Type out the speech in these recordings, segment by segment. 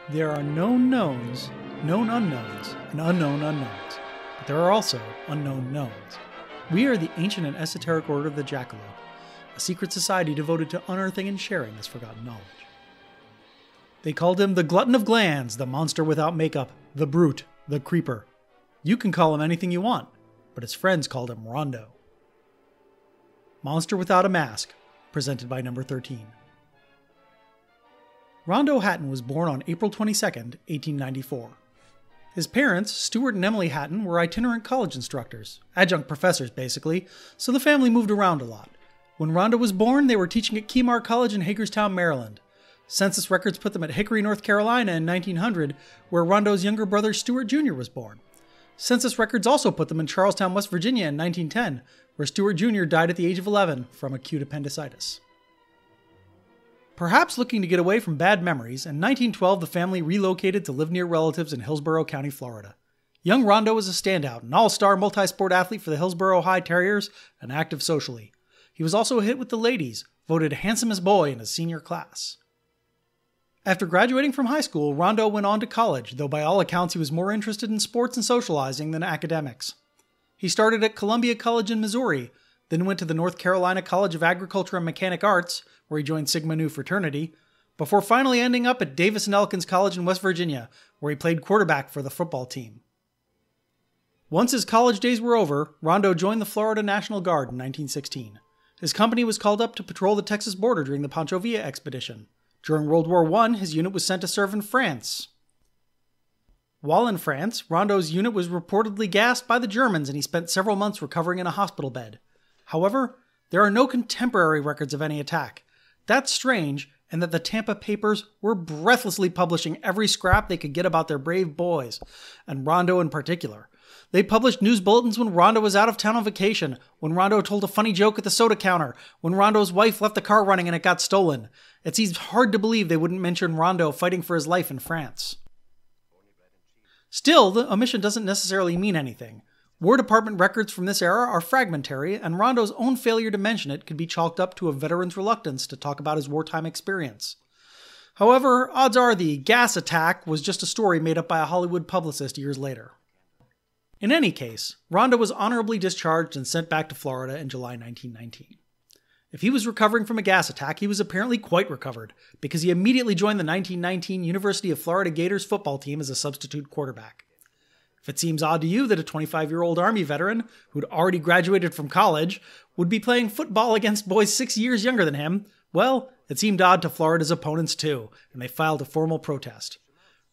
There are known knowns, known unknowns, and unknown unknowns. But there are also unknown knowns. We are the ancient and esoteric order of the Jackalope, a secret society devoted to unearthing and sharing this forgotten knowledge. They called him the Glutton of Glands, the monster without makeup, the brute, the creeper. You can call him anything you want, but his friends called him Rondo. Monster Without a Mask, presented by number 13. Rondo Hatton was born on April 22, 1894. His parents, Stuart and Emily Hatton, were itinerant college instructors, adjunct professors basically, so the family moved around a lot. When Rondo was born, they were teaching at Kemar College in Hagerstown, Maryland. Census records put them at Hickory, North Carolina in 1900, where Rondo's younger brother Stuart Jr. was born. Census records also put them in Charlestown, West Virginia in 1910, where Stuart Jr. died at the age of 11 from acute appendicitis. Perhaps looking to get away from bad memories, in 1912 the family relocated to live near relatives in Hillsborough County, Florida. Young Rondo was a standout, an all-star multi-sport athlete for the Hillsborough High Terriers, and active socially. He was also a hit with the ladies, voted handsomest boy in his senior class. After graduating from high school, Rondo went on to college, though by all accounts he was more interested in sports and socializing than academics. He started at Columbia College in Missouri, then went to the North Carolina College of Agriculture and Mechanic Arts, where he joined Sigma Nu fraternity, before finally ending up at Davis and Elkins College in West Virginia, where he played quarterback for the football team. Once his college days were over, Rondo joined the Florida National Guard in 1916. His company was called up to patrol the Texas border during the Pancho Villa expedition. During World War I, his unit was sent to serve in France. While in France, Rondo's unit was reportedly gassed by the Germans and he spent several months recovering in a hospital bed. However, there are no contemporary records of any attack. That's strange, and that the Tampa papers were breathlessly publishing every scrap they could get about their brave boys, and Rondo in particular. They published news bulletins when Rondo was out of town on vacation, when Rondo told a funny joke at the soda counter, when Rondo's wife left the car running and it got stolen. It seems hard to believe they wouldn't mention Rondo fighting for his life in France. Still, the omission doesn't necessarily mean anything. War Department records from this era are fragmentary, and Rondo's own failure to mention it could be chalked up to a veteran's reluctance to talk about his wartime experience. However, odds are the gas attack was just a story made up by a Hollywood publicist years later. In any case, Rondo was honorably discharged and sent back to Florida in July 1919. If he was recovering from a gas attack, he was apparently quite recovered, because he immediately joined the 1919 University of Florida Gators football team as a substitute quarterback. If it seems odd to you that a 25-year-old Army veteran, who'd already graduated from college, would be playing football against boys 6 years younger than him, well, it seemed odd to Florida's opponents too, and they filed a formal protest.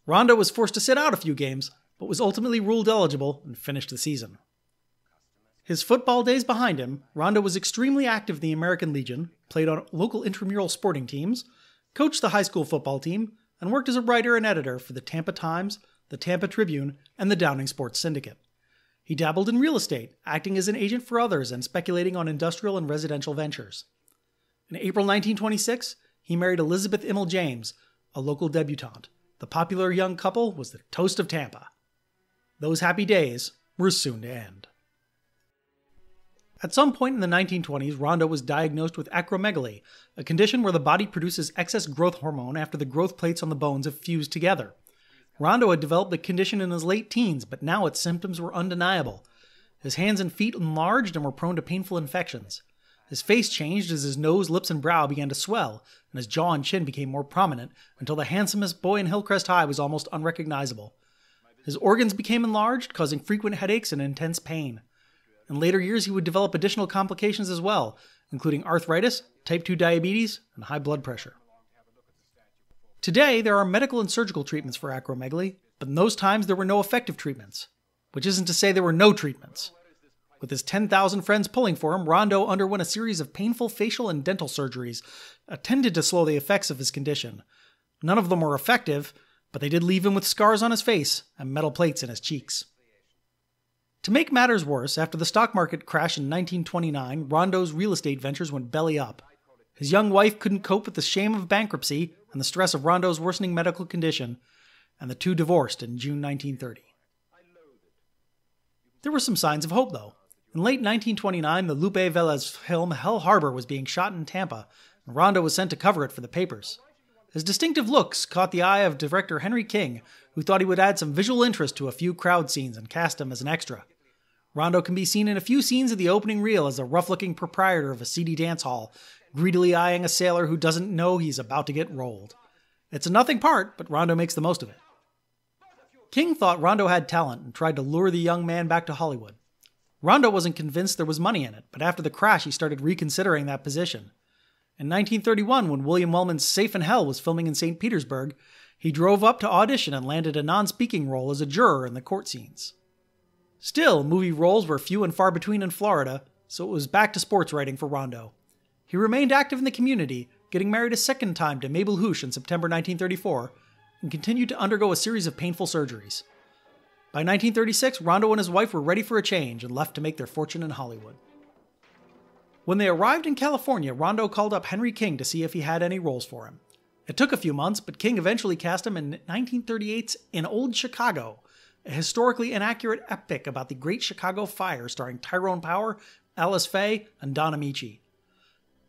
Rondo was forced to sit out a few games, but was ultimately ruled eligible and finished the season. His football days behind him, Rondo was extremely active in the American Legion, played on local intramural sporting teams, coached the high school football team, and worked as a writer and editor for the Tampa Times, the Tampa Tribune, and the Downing Sports Syndicate. He dabbled in real estate, acting as an agent for others and speculating on industrial and residential ventures. In April 1926, he married Elizabeth Immel James, a local debutante. The popular young couple was the toast of Tampa. Those happy days were soon to end. At some point in the 1920s, Rondo was diagnosed with acromegaly, a condition where the body produces excess growth hormone after the growth plates on the bones have fused together. Rondo had developed the condition in his late teens, but now its symptoms were undeniable. His hands and feet enlarged and were prone to painful infections. His face changed as his nose, lips, and brow began to swell, and his jaw and chin became more prominent, until the handsomest boy in Hillcrest High was almost unrecognizable. His organs became enlarged, causing frequent headaches and intense pain. In later years, he would develop additional complications as well, including arthritis, type 2 diabetes, and high blood pressure. Today, there are medical and surgical treatments for acromegaly, but in those times there were no effective treatments, which isn't to say there were no treatments. With his 10,000 friends pulling for him, Rondo underwent a series of painful facial and dental surgeries, intended to slow the effects of his condition. None of them were effective, but they did leave him with scars on his face and metal plates in his cheeks. To make matters worse, after the stock market crash in 1929, Rondo's real estate ventures went belly up. His young wife couldn't cope with the shame of bankruptcy and the stress of Rondo's worsening medical condition, and the two divorced in June 1930. There were some signs of hope, though. In late 1929, the Lupe Velez film Hell Harbor was being shot in Tampa, and Rondo was sent to cover it for the papers. His distinctive looks caught the eye of director Henry King, who thought he would add some visual interest to a few crowd scenes and cast him as an extra. Rondo can be seen in a few scenes of the opening reel as a rough-looking proprietor of a seedy dance hall, greedily eyeing a sailor who doesn't know he's about to get rolled. It's a nothing part, but Rondo makes the most of it. King thought Rondo had talent and tried to lure the young man back to Hollywood. Rondo wasn't convinced there was money in it, but after the crash he started reconsidering that position. In 1931, when William Wellman's Safe in Hell was filming in St. Petersburg, he drove up to audition and landed a non-speaking role as a juror in the court scenes. Still, movie roles were few and far between in Florida, so it was back to sports writing for Rondo. He remained active in the community, getting married a second time to Mabel Hoosh in September 1934, and continued to undergo a series of painful surgeries. By 1936, Rondo and his wife were ready for a change and left to make their fortune in Hollywood. When they arrived in California, Rondo called up Henry King to see if he had any roles for him. It took a few months, but King eventually cast him in 1938's In Old Chicago, a historically inaccurate epic about the Great Chicago Fire starring Tyrone Power, Alice Faye, and Don Amici.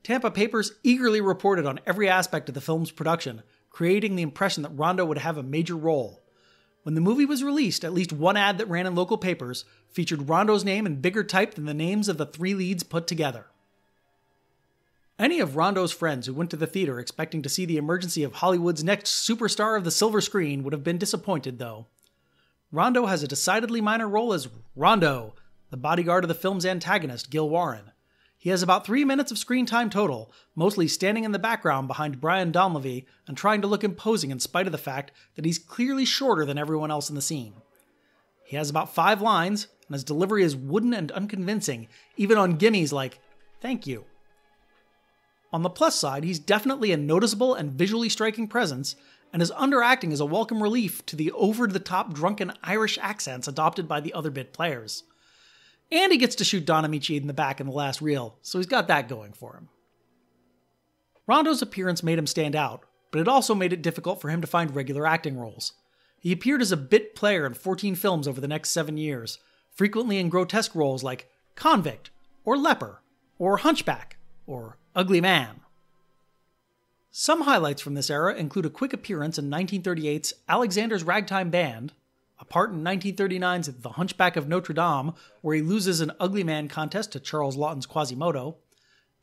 Tampa papers eagerly reported on every aspect of the film's production, creating the impression that Rondo would have a major role. When the movie was released, at least one ad that ran in local papers featured Rondo's name in bigger type than the names of the three leads put together. Any of Rondo's friends who went to the theater expecting to see the emergence of Hollywood's next superstar of the silver screen would have been disappointed, though. Rondo has a decidedly minor role as Rondo, the bodyguard of the film's antagonist, Gil Warren. He has about 3 minutes of screen time total, mostly standing in the background behind Brian Donlevy and trying to look imposing in spite of the fact that he's clearly shorter than everyone else in the scene. He has about 5 lines, and his delivery is wooden and unconvincing, even on gimmies like, "Thank you." On the plus side, he's definitely a noticeable and visually striking presence, and his underacting is a welcome relief to the over-the-top drunken Irish accents adopted by the other bit players. And he gets to shoot Don Amici in the back in the last reel, so he's got that going for him. Rondo's appearance made him stand out, but it also made it difficult for him to find regular acting roles. He appeared as a bit player in 14 films over the next 7 years, frequently in grotesque roles like Convict, or Leper, or Hunchback, or Ugly Man. Some highlights from this era include a quick appearance in 1938's Alexander's Ragtime Band, a part in 1939's The Hunchback of Notre Dame, where he loses an Ugly Man contest to Charles Lawton's Quasimodo,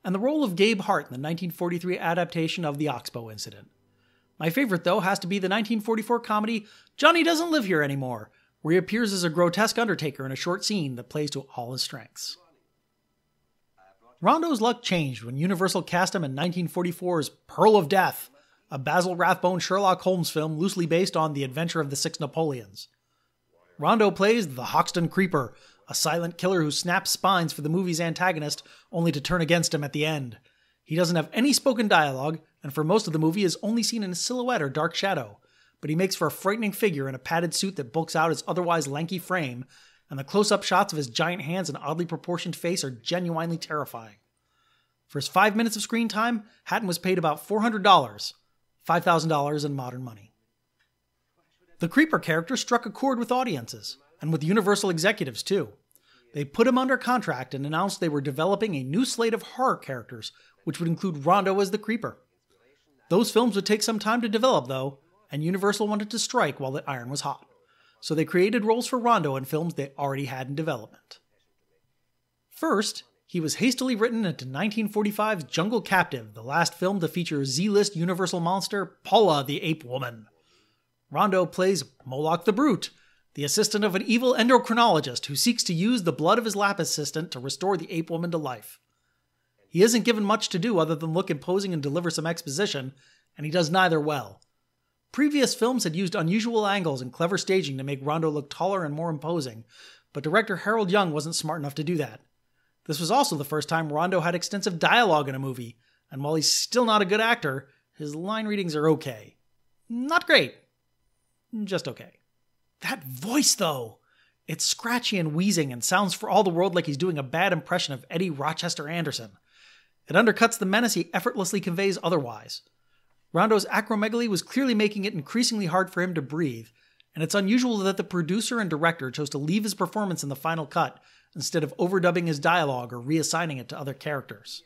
and the role of Gabe Hart in the 1943 adaptation of The Oxbow Incident. My favorite, though, has to be the 1944 comedy Johnny Doesn't Live Here Anymore, where he appears as a grotesque undertaker in a short scene that plays to all his strengths. Rondo's luck changed when Universal cast him in 1944's Pearl of Death, a Basil Rathbone Sherlock Holmes film loosely based on The Adventure of the Six Napoleons. Rondo plays the Hoxton Creeper, a silent killer who snaps spines for the movie's antagonist only to turn against him at the end. He doesn't have any spoken dialogue, and for most of the movie is only seen in silhouette or dark shadow, but he makes for a frightening figure in a padded suit that bulks out his otherwise lanky frame, and the close-up shots of his giant hands and oddly proportioned face are genuinely terrifying. For his 5 minutes of screen time, Hatton was paid about $400, $5,000 in modern money. The Creeper character struck a chord with audiences, and with Universal executives too. They put him under contract and announced they were developing a new slate of horror characters, which would include Rondo as the Creeper. Those films would take some time to develop, though, and Universal wanted to strike while the iron was hot. So they created roles for Rondo in films they already had in development. First, he was hastily written into 1945's Jungle Captive, the last film to feature Z-list Universal monster Paula the Ape Woman. Rondo plays Moloch the Brute, the assistant of an evil endocrinologist who seeks to use the blood of his lab assistant to restore the ape woman to life. He isn't given much to do other than look imposing and deliver some exposition, and he does neither well. Previous films had used unusual angles and clever staging to make Rondo look taller and more imposing, but director Harold Young wasn't smart enough to do that. This was also the first time Rondo had extensive dialogue in a movie, and while he's still not a good actor, his line readings are okay. Not great. Just okay. That voice, though! It's scratchy and wheezing and sounds for all the world like he's doing a bad impression of Eddie Rochester Anderson. It undercuts the menace he effortlessly conveys otherwise. Rondo's acromegaly was clearly making it increasingly hard for him to breathe, and it's unusual that the producer and director chose to leave his performance in the final cut instead of overdubbing his dialogue or reassigning it to other characters.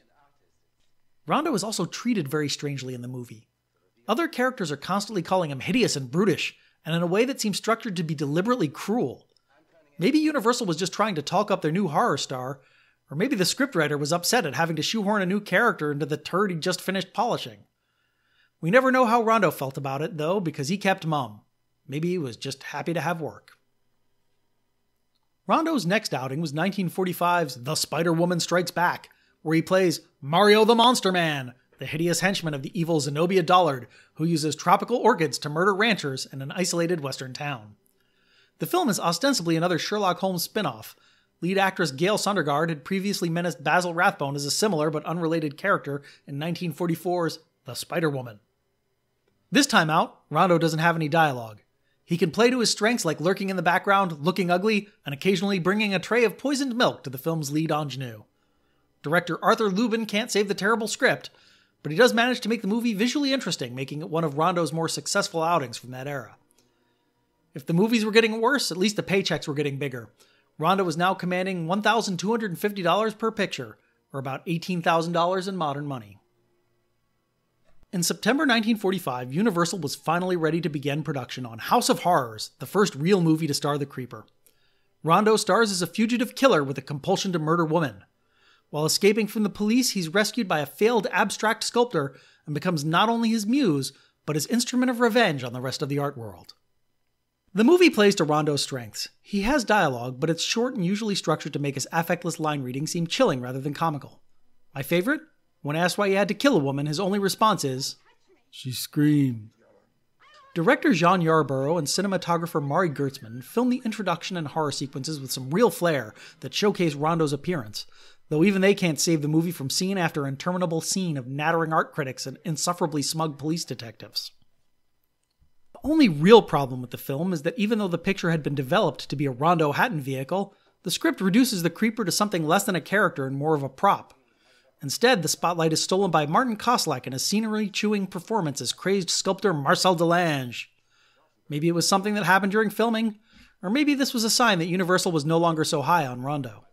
Rondo is also treated very strangely in the movie. Other characters are constantly calling him hideous and brutish, and in a way that seems structured to be deliberately cruel. Maybe Universal was just trying to talk up their new horror star, or maybe the scriptwriter was upset at having to shoehorn a new character into the turd he just finished polishing. We never know how Rondo felt about it, though, because he kept mum. Maybe he was just happy to have work. Rondo's next outing was 1945's The Spider-Woman Strikes Back, where he plays Mario the Monster Man, the hideous henchman of the evil Zenobia Dollard, who uses tropical orchids to murder ranchers in an isolated western town. The film is ostensibly another Sherlock Holmes spin-off. Lead actress Gail Sondergaard had previously menaced Basil Rathbone as a similar but unrelated character in 1944's The Spider-Woman. This time out, Rondo doesn't have any dialogue. He can play to his strengths like lurking in the background, looking ugly, and occasionally bringing a tray of poisoned milk to the film's lead ingenue. Director Arthur Lubin can't save the terrible script, but he does manage to make the movie visually interesting, making it one of Rondo's more successful outings from that era. If the movies were getting worse, at least the paychecks were getting bigger. Rondo was now commanding $1,250 per picture, or about $18,000 in modern money. In September 1945, Universal was finally ready to begin production on House of Horrors, the first real movie to star the Creeper. Rondo stars as a fugitive killer with a compulsion to murder women. While escaping from the police, he's rescued by a failed abstract sculptor and becomes not only his muse, but his instrument of revenge on the rest of the art world. The movie plays to Rondo's strengths. He has dialogue, but it's short and usually structured to make his affectless line reading seem chilling rather than comical. My favorite? When asked why he had to kill a woman, his only response is, "She screamed." Director Jean Yarborough and cinematographer Mari Gertzman filmed the introduction and horror sequences with some real flair that showcase Rondo's appearance, though even they can't save the movie from scene after interminable scene of nattering art critics and insufferably smug police detectives. The only real problem with the film is that even though the picture had been developed to be a Rondo Hatton vehicle, the script reduces the Creeper to something less than a character and more of a prop. Instead, the spotlight is stolen by Martin Koslak in a scenery-chewing performance as crazed sculptor Marcel Delange. Maybe it was something that happened during filming, or maybe this was a sign that Universal was no longer so high on Rondo.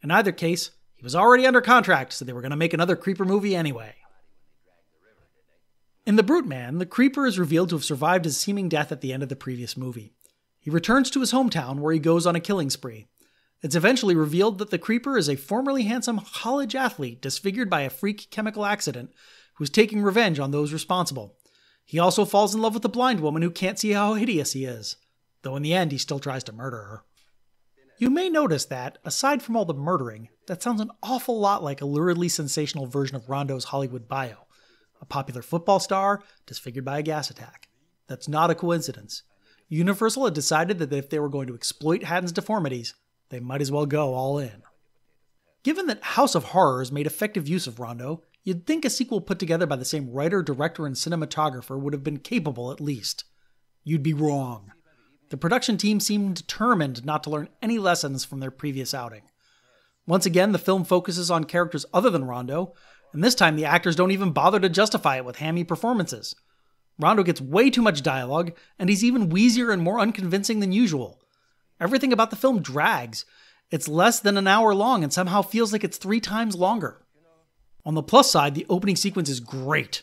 In either case, he was already under contract, so they were going to make another Creeper movie anyway. In The Brute Man, the Creeper is revealed to have survived his seeming death at the end of the previous movie. He returns to his hometown where he goes on a killing spree. It's eventually revealed that the Creeper is a formerly handsome college athlete disfigured by a freak chemical accident who's taking revenge on those responsible. He also falls in love with a blind woman who can't see how hideous he is, though in the end he still tries to murder her. You may notice that, aside from all the murdering, that sounds an awful lot like a luridly sensational version of Rondo's Hollywood bio. A popular football star disfigured by a gas attack. That's not a coincidence. Universal had decided that if they were going to exploit Hatton's deformities, they might as well go all in. Given that House of Horrors made effective use of Rondo, you'd think a sequel put together by the same writer, director, and cinematographer would have been capable at least. You'd be wrong. The production team seemed determined not to learn any lessons from their previous outing. Once again, the film focuses on characters other than Rondo, and this time the actors don't even bother to justify it with hammy performances. Rondo gets way too much dialogue, and he's even wheezier and more unconvincing than usual. Everything about the film drags. It's less than an hour long and somehow feels like it's 3 times longer. On the plus side, the opening sequence is great.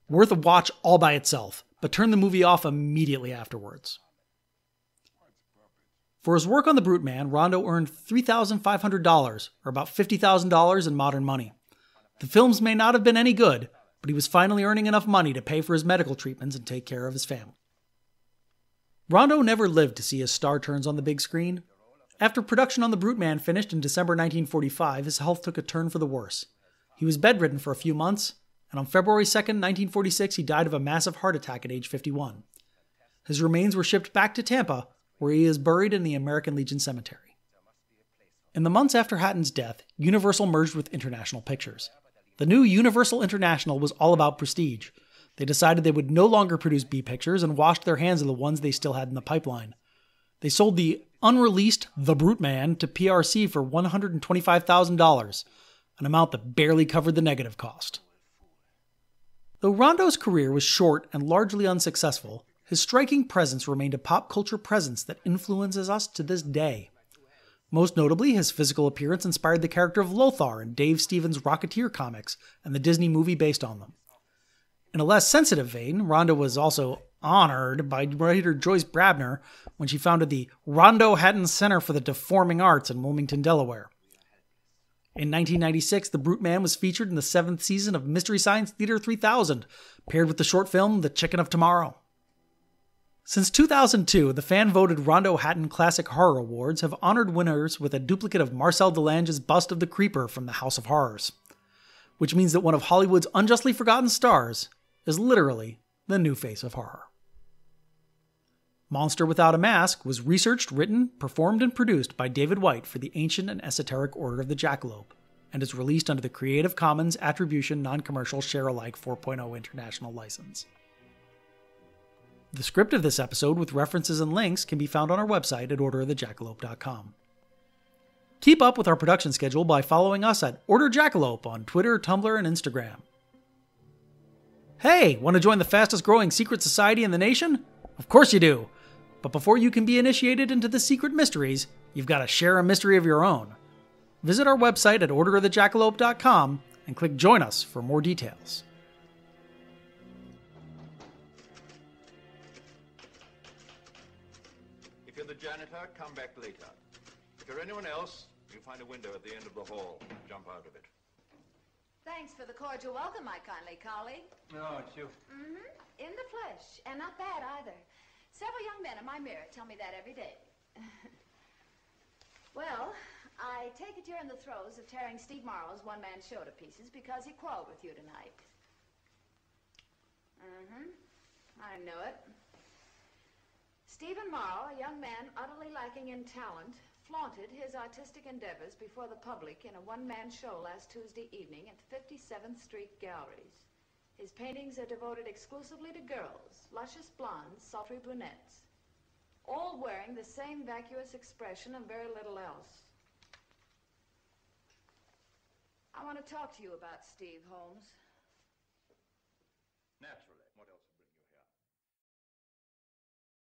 Worth a watch all by itself, but turn the movie off immediately afterwards. For his work on The Brute Man, Rondo earned $3,500, or about $50,000 in modern money. The films may not have been any good, but he was finally earning enough money to pay for his medical treatments and take care of his family. Rondo never lived to see his star turns on the big screen. After production on The Brute Man finished in December 1945, his health took a turn for the worse. He was bedridden for a few months, and on February 2nd, 1946, he died of a massive heart attack at age 51. His remains were shipped back to Tampa, where he is buried in the American Legion Cemetery. In the months after Hatton's death, Universal merged with International Pictures. The new Universal International was all about prestige. They decided they would no longer produce B pictures and washed their hands of the ones they still had in the pipeline. They sold the unreleased The Brute Man to PRC for $125,000, an amount that barely covered the negative cost. Though Rondo's career was short and largely unsuccessful, his striking presence remained a pop culture presence that influences us to this day. Most notably, his physical appearance inspired the character of Lothar in Dave Stevens' Rocketeer comics and the Disney movie based on them. In a less sensitive vein, Rondo was also honored by writer Joyce Brabner when she founded the Rondo Hatton Center for the Deforming Arts in Wilmington, Delaware. In 1996, the Brute Man was featured in the 7th season of Mystery Science Theater 3000, paired with the short film The Chicken of Tomorrow. Since 2002, the fan-voted Rondo Hatton Classic Horror Awards have honored winners with a duplicate of Marcel Delange's bust of the Creeper from the House of Horrors, which means that one of Hollywood's unjustly forgotten stars is literally the new face of horror. Monster Without a Mask was researched, written, performed, and produced by David White for the Ancient and Esoteric Order of the Jackalope, and is released under the Creative Commons Attribution Non-Commercial Share-alike 4.0 International License. The script of this episode with references and links can be found on our website at orderofthejackalope.com. Keep up with our production schedule by following us at Order Jackalope on Twitter, Tumblr, and Instagram. Hey, want to join the fastest growing secret society in the nation? Of course you do! But before you can be initiated into the secret mysteries, you've got to share a mystery of your own. Visit our website at orderofthejackalope.com and click Join Us for more details. If you're the janitor, come back later. If you're anyone else, you find a window at the end of the hall. Jump out of it. Thanks for the cordial welcome, my kindly colleague. Oh, it's you. In the flesh, and not bad either. Several young men in my mirror tell me that every day. Well, I take it you're in the throes of tearing Steve Morrow's one-man show to pieces because he quarreled with you tonight. I know it. Stephen Morrow, a young man utterly lacking in talent, flaunted his artistic endeavors before the public in a one-man show last Tuesday evening at the 57th Street Galleries. His paintings are devoted exclusively to girls, luscious blondes, sultry brunettes, all wearing the same vacuous expression and very little else. I want to talk to you about Steve, Holmes. Naturally. What else?